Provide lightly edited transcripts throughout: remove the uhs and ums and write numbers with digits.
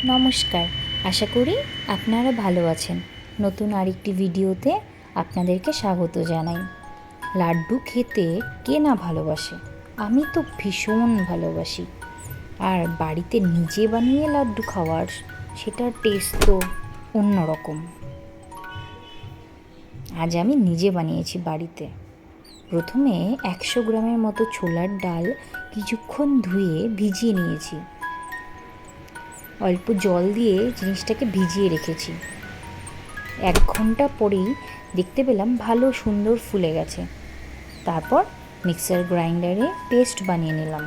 নমস্কার, আশা করি আপনারা ভালো আছেন। নতুন আরেকটি ভিডিওতে আপনাদেরকে স্বাগত জানাই। লাড্ডু খেতে কে না ভালোবাসে? আমি তো ভীষণ ভালোবাসি। আর বাড়িতে নিজে বানিয়ে লাড্ডু খাওয়ার সেটার টেস্ট তো অন্যরকম। আজ আমি নিজে বানিয়েছি বাড়িতে। প্রথমে 100 গ্রামের মতো ছোলার ডাল কিছুক্ষণ ধুয়ে ভিজিয়ে নিয়েছি। অল্প জল দিয়ে জিনিসটাকে ভিজিয়ে রেখেছি। 1 ঘন্টা পরেই দেখতে পেলাম ভালো সুন্দর ফুলে গেছে। তারপর মিক্সার গ্রাইন্ডারে পেস্ট বানিয়ে নিলাম।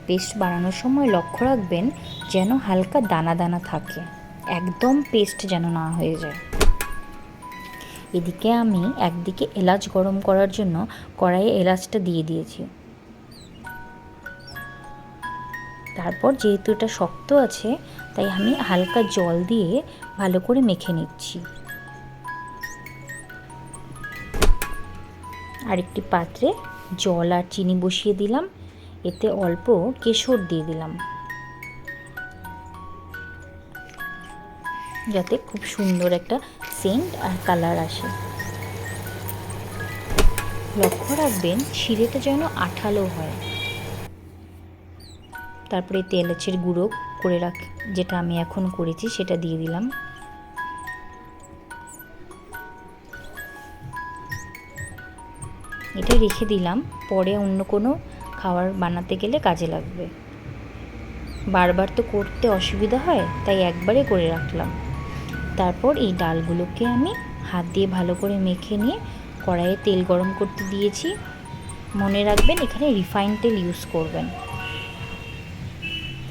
পেস্ট বানানোর সময় লক্ষ্য রাখবেন যেন হালকা দানা দানা থাকে, একদম পেস্ট যেন না হয়ে যায়। এদিকে আমি একদিকে এলাচ গরম করার জন্য কড়াইয়ে এলাচটা দিয়ে দিয়েছি। তারপর যেহেতু এটা শক্ত আছে তাই আমি হালকা জল দিয়ে ভালো করে মেখে নিচ্ছি। আরেকটি পাত্রে জল আর চিনি বসিয়ে দিলাম। এতে অল্প কেশর দিয়ে দিলাম যাতে খুব সুন্দর একটা সেন্ট আর কালার আসে। লক্ষ্য রাখবেন শিরেটা যেন আঠালো হয়। তারপরে এলাচের গুঁড়ো করে যেটা আমি এখন করেছি সেটা দিয়ে দিলাম। এটা রেখে দিলাম, পরে অন্য কোনো খাবার বানাতে গেলে কাজে লাগবে। বারবার তো করতে অসুবিধা হয়, তাই একবারে করে রাখলাম। তারপর এই ডালগুলোকে আমি হাত দিয়ে ভালো করে মেখে নিয়ে কড়াইয়ে তেল গরম করতে দিয়েছি। মনে রাখবেন এখানে রিফাইন তেল ইউজ করবেন।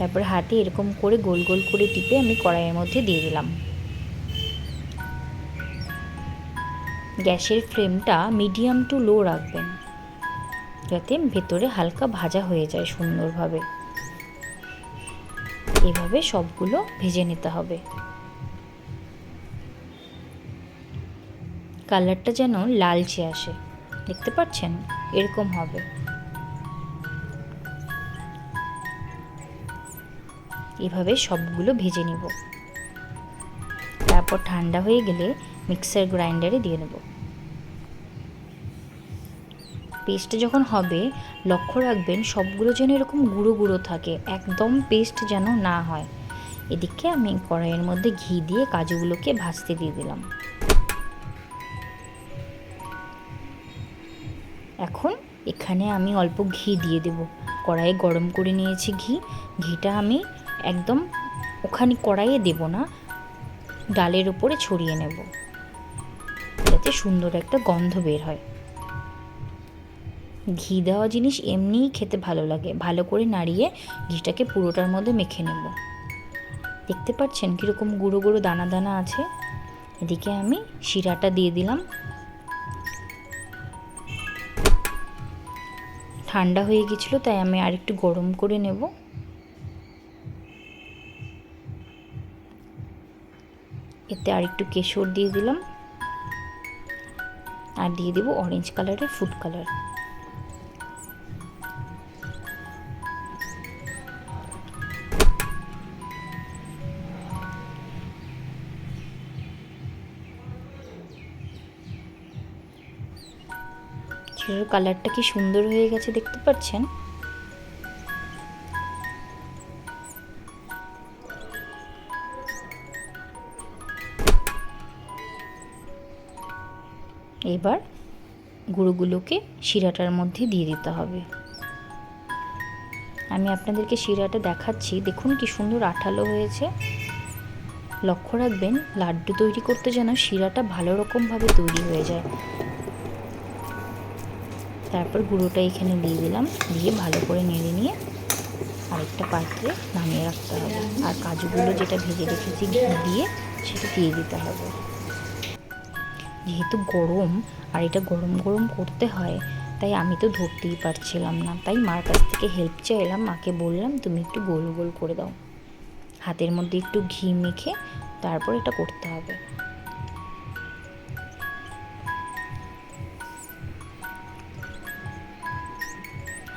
তারপর হাতে এরকম করে গোল গোল করে টিপে আমি কড়াইয়ের মধ্যে দিয়ে দিলাম। গ্যাসের ফ্লেমটা মিডিয়াম টু লো রাখবেন যাতে ভেতরে হালকা ভাজা হয়ে যায় সুন্দরভাবে। এভাবে সবগুলো ভেজে নিতে হবে। কালারটা যেন লালচে আসে, দেখতে পাচ্ছেন এরকম হবে। এভাবে সবগুলো ভেজে নিব। তারপর ঠান্ডা হয়ে গেলে মিক্সার গ্রাইন্ডারে দিয়ে নেব। পেস্ট যখন হবে লক্ষ্য রাখবেন সবগুলো যেন এরকম গুঁড়ো গুঁড়ো থাকে, একদম পেস্ট যেন না হয়। এদিকে আমি কড়াইয়ের মধ্যে ঘি দিয়ে কাজুগুলোকে ভাজতে দিয়ে দিলাম। এখন এখানে আমি অল্প ঘি দিয়ে দেব। কড়াইয়ে গরম করে নিয়েছি ঘিটা আমি একদম ওখানে কড়াইয়ে দেব না, ডালের উপরে ছড়িয়ে নেব যাতে সুন্দর একটা গন্ধ বের হয়। ঘি দেওয়া জিনিস এমনিই খেতে ভালো লাগে। ভালো করে নাড়িয়ে ঘিটাকে পুরোটার মধ্যে মেখে নেব। দেখতে পাচ্ছেন কীরকম গুঁড়ো গুঁড়ো দানা দানা আছে। এদিকে আমি শিরাটা দিয়ে দিলাম। ঠান্ডা হয়ে গেছিলো তাই আমি আরেকটু গরম করে নেব। এতে আরেকটু কেশর দিয়ে দিলাম আর দিয়ে দেব অরেঞ্জ কালারের ফুড কালার। শিরার কালারটা কি সুন্দর হয়ে গেছে দেখতে পাচ্ছেন। এবার গুঁড়োগুলোকে শিরাটার মধ্যে দিয়ে দিতে হবে। আমি আপনাদেরকে শিরাটা দেখাচ্ছি, দেখুন কি সুন্দর আঠালো হয়েছে। লক্ষ্য রাখবেন লাড্ডু তৈরি করতে যেন শিরাটা ভালো রকমভাবে তৈরি হয়ে যায়। তারপর গুঁড়োটা এখানে দিয়ে দিলাম, দিয়ে ভালো করে নেড়ে নিয়ে আরেকটা পাত্রে নামিয়ে রাখতে হবে। আর কাজুগুলো যেটা ভেজে রেখেছি ঘি দিয়ে সেটা দিয়ে দিতে হবে। যেহেতু গরম আর এটা গরম গরম করতে হয় তাই আমি তো ধরতেই পারছিলাম না, তাই মার কাছ থেকে হেল্প চাইলাম। মাকে বললাম তুমি একটু গোল গোল করে দাও। হাতের মধ্যে একটু ঘি মেখে তারপর এটা করতে হবে।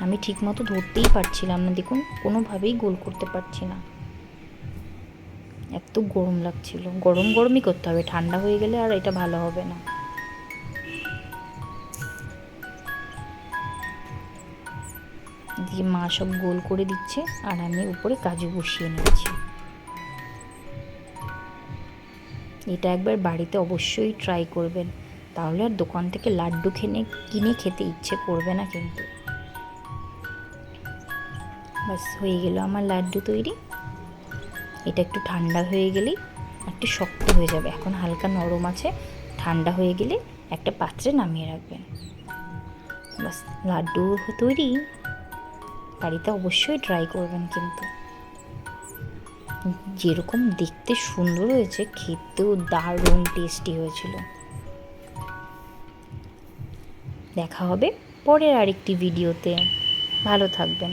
আমি ঠিকমতো ধরতেই পারছিলাম না, দেখুন কোনোভাবেই গোল করতে পারছি না। এত গরম লাগছিল। গরম গরমই করতে হবে, ঠান্ডা হয়ে গেলে আর এটা ভালো হবে না। দিয়ে মা সব গোল করে দিচ্ছে আর আমি উপরে কাজু বসিয়ে নিচ্ছি। এটা একবার বাড়িতে অবশ্যই ট্রাই করবেন, তাহলে আর দোকান থেকে লাড্ডু কিনে খেতে ইচ্ছে করবে না কিন্তু। বাস হয়ে গেল আমার লাড্ডু তৈরি। এটা একটু ঠান্ডা হয়ে গেলেই একটু শক্ত হয়ে যাবে, এখন হালকা নরম আছে। ঠান্ডা হয়ে গেলে একটা পাত্রে নামিয়ে রাখবেন। বাস লাড্ডু তৈরি। বাড়িতে অবশ্যই ট্রাই করবেন কিন্তু। যেরকম দেখতে সুন্দর হয়েছে, খেতেও দারুণ টেস্টি হয়েছিল। দেখা হবে পরের আরেকটি ভিডিওতে। ভালো থাকবেন।